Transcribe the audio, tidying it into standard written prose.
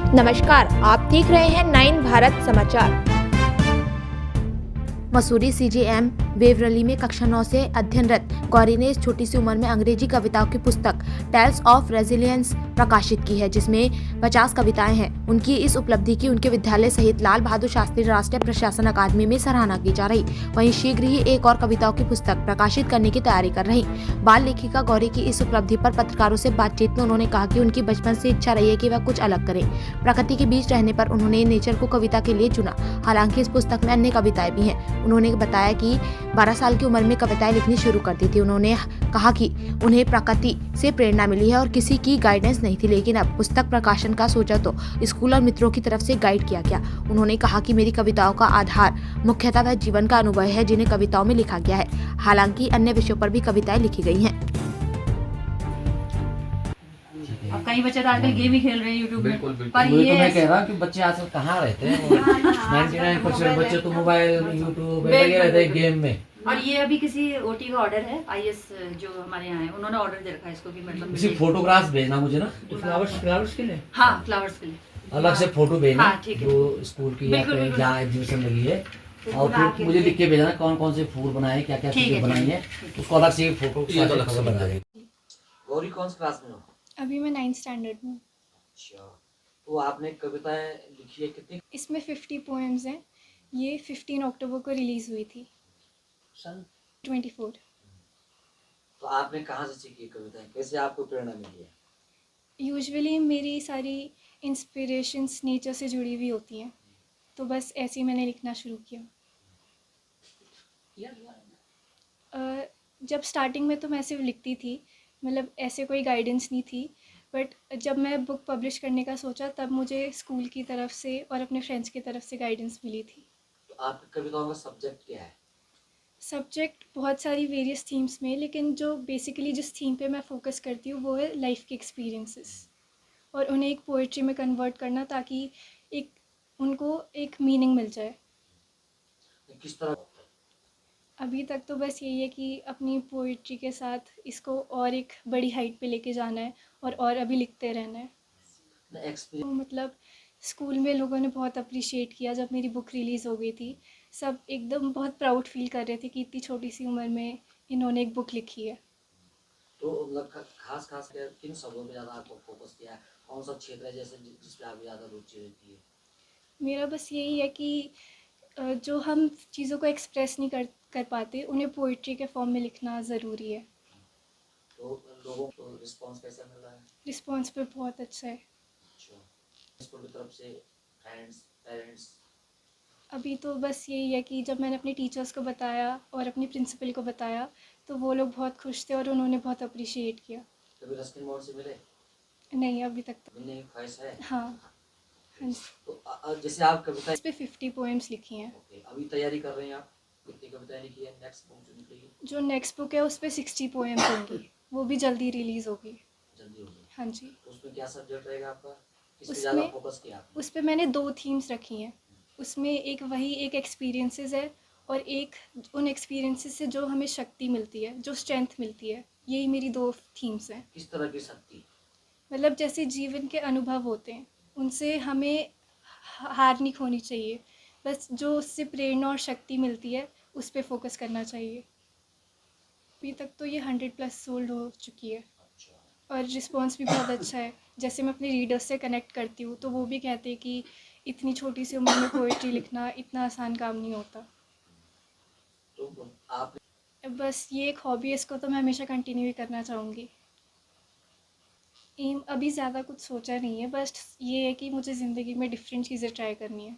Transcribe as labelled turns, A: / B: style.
A: नमस्कार, आप देख रहे हैं 9 भारत समाचार। मसूरी सीजीएम वेवरली में कक्षा 9 से अध्ययनरत गौरी ने इस छोटी सी उम्र में अंग्रेजी कविताओं की पुस्तक टेल्स ऑफ रेजिलियंस प्रकाशित की है, जिसमें 50 कविताएं हैं। उनकी इस उपलब्धि की उनके विद्यालय सहित लाल बहादुर शास्त्री राष्ट्रीय प्रशासन अकादमी में सराहना की जा रही। वहीं शीघ्र ही एक और कविताओं की पुस्तक प्रकाशित करने की तैयारी कर रही। बाल लेखिका गौरी की इस उपलब्धि पर पत्रकारों से बातचीत में उन्होंने कहा कि उनकी बचपन से इच्छा रही है कि वह कुछ अलग करें। प्रकृति के बीच रहने पर उन्होंने नेचर को कविता के लिए चुना। हालांकि इस पुस्तक में अन्य कविताएं भी हैं। उन्होंने बताया कि 12 साल की उम्र में कविताएं लिखनी शुरू कर दी थी। उन्होंने कहा कि उन्हें प्रकृति से प्रेरणा मिली है और किसी की गाइडेंस नहीं थी, लेकिन अब पुस्तक प्रकाशन का सोचा तो स्कूल और मित्रों की तरफ से गाइड किया गया। उन्होंने कहा कि मेरी कविताओं का आधार मुख्यतः वह जीवन का अनुभव है जिन्हें कविताओं में लिखा गया है। हालांकि अन्य विषयों पर भी कविताएं लिखी गई हैं।
B: अब कई बच्चे तो आजकल गेम ही खेल रहे हैं यूट्यूब में। पर
C: ये
B: ये
C: तो मैं कह रहा हूँ कि बच्चे आजकल कहाँ रहते हैं। 99% बच्चे तो मोबाइल यूट्यूब में लगे रहते हैं गेम में।
B: और ये अभी किसी ओटी का ऑर्डर है, आईएएस जो हमारे यहाँ है, उन्होंने ऑर्डर दे रखा है इसको कि मतलब
C: किसी फोटोग्राफ भेजना मुझे ना,
D: फ्लावर्स के लिए।
B: हाँ, फ्लावर्स के लिए
C: अलग से फोटो भेजना।
B: हाँ, ठीक है।
C: जो स्कूल की या
B: बिल्कुल, बिल्कुल।
C: जहाँ एग्जीबिशन लगी है, और
B: बना
C: फिर
B: के
C: मुझे लिख के भेजना कौन कौन से फूल बनाए, क्या क्या
B: ठीक
C: चीजें
B: है,
C: बनाई
B: ठीक
C: है,
B: है।
C: उसको अलग से फोटो बना देंगे। गौरी कौन सी क्लास में हो?
E: अभी मैं 9th स्टैंडर्ड में हूँ।
C: अच्छा, तो आपने कविताएं लिखी है कितनी?
E: इसमें 50 पोएम्स हैं। ये 15 अक्टूबर को रिलीज़ हुई थी।
C: सन
E: 24।
C: तो आपने कहाँ से सीखी कविताएं, कैसे आपको प्रेरणा मिली है?
E: यूजुअली मेरी सारी इंस्पिरेशंस नेचर से जुड़ी हुई होती हैं, तो बस ऐसे ही मैंने लिखना शुरू किया। जब स्टार्टिंग में तो मैं सिर्फ लिखती थी, मतलब ऐसे कोई गाइडेंस नहीं थी। बट जब मैं बुक पब्लिश करने का सोचा तब मुझे स्कूल की तरफ से और अपने फ्रेंड्स की तरफ से गाइडेंस मिली थी।
C: तो आपकी कविताओं का सब्जेक्ट क्या है?
E: सब्जेक्ट बहुत सारी वेरियस थीम्स में, लेकिन जो बेसिकली जिस थीम पे मैं फोकस करती हूँ वो है लाइफ के एक्सपीरियंसेस, और उन्हें एक पोइट्री में कन्वर्ट करना ताकि एक उनको एक मीनिंग मिल जाए।
C: किस तरह?
E: अभी तक तो बस यही है कि अपनी पोइट्री के साथ इसको और एक बड़ी हाइट पे लेके जाना है और अभी लिखते रहना है। तो मतलब स्कूल में लोगों ने बहुत अप्रिशिएट किया जब मेरी बुक रिलीज़ हो गई थी। सब एकदम बहुत प्राउड फील कर रहे थे कि इतनी छोटी सी उम्र में इन्होंने एक बुक लिखी है।
C: तो मतलब खास किन शब्दों पे ज़्यादा आपको फोकस किया है? कौन सा क्षेत्र है जैसे जिस पे आपकी ज़्यादा रुचि रहती है?
E: मेरा बस यही है कि जो हम चीज़ों को एक्सप्रेस नहीं कर पाते उन्हें पोइट्री के फॉर्म में लिखना ज़रूरी है।
C: तो लोगों को रिस्पांस कैसा मिल रहा है?
E: रिस्पॉन्स पे बहुत अच्छा है।
C: अच्छा, स्कूल की तरफ से फ्रेंड्स, पेरेंट्स?
E: अभी तो बस यही है कि जब मैंने अपने टीचर्स को बताया और अपनी प्रिंसिपल को बताया तो वो लोग बहुत खुश थे और उन्होंने बहुत अप्रिशिएट किया।
C: कभी रस्किन मोड से मिले?
E: नहीं, अभी तक तो।
C: मिलने की ख्वाहिश है?
E: हाँ हाँ जी।
C: तो जैसे आप कविता
E: इस पे 50 पोएम्स लिखी हैं।
C: अभी तैयारी कर रहे हैं आप, कितनी कविताएं लिखी है? नेक्स्ट बुक जो निकलेगी?
E: जो नेक्स्ट बुक है उस पे 60 पोएम्स होंगी, वो भी जल्दी रिलीज़ होगी।
C: जल्दी होगी?
E: हाँ जी।
C: तो उसमें क्या सब्जेक्ट रहेगा आपका, किस पे ज़्यादा फोकस किया आपने?
E: उस पे मैंने 2 थीम्स रखी हैं। उसमें एक एक्सपीरियंसेस है और एक उन एक्सपीरियंसेस से जो हमें शक्ति मिलती है, जो स्ट्रेंथ मिलती है। यही मेरी 2 थीम्स हैं।
C: किस तरह की शक्ति?
E: मतलब जैसे जीवन के अनुभव होते हैं उनसे हमें हार नहीं खोनी चाहिए, बस जो उससे प्रेरणा और शक्ति मिलती है उस पे फोकस करना चाहिए। अभी तक तो ये 100+ सोल्ड हो चुकी है और रिस्पॉन्स भी बहुत अच्छा है। जैसे मैं अपने रीडर्स से कनेक्ट करती हूँ तो वो भी कहते हैं कि इतनी छोटी सी उम्र में पोइट्री लिखना इतना आसान काम नहीं होता।
C: तो आप
E: बस ये एक हॉबी है, इसको तो मैं हमेशा कंटिन्यू ही करना चाहूँगी। एम अभी ज़्यादा कुछ सोचा नहीं है, बस ये है कि मुझे ज़िंदगी में डिफरेंट चीज़ें ट्राई करनी है।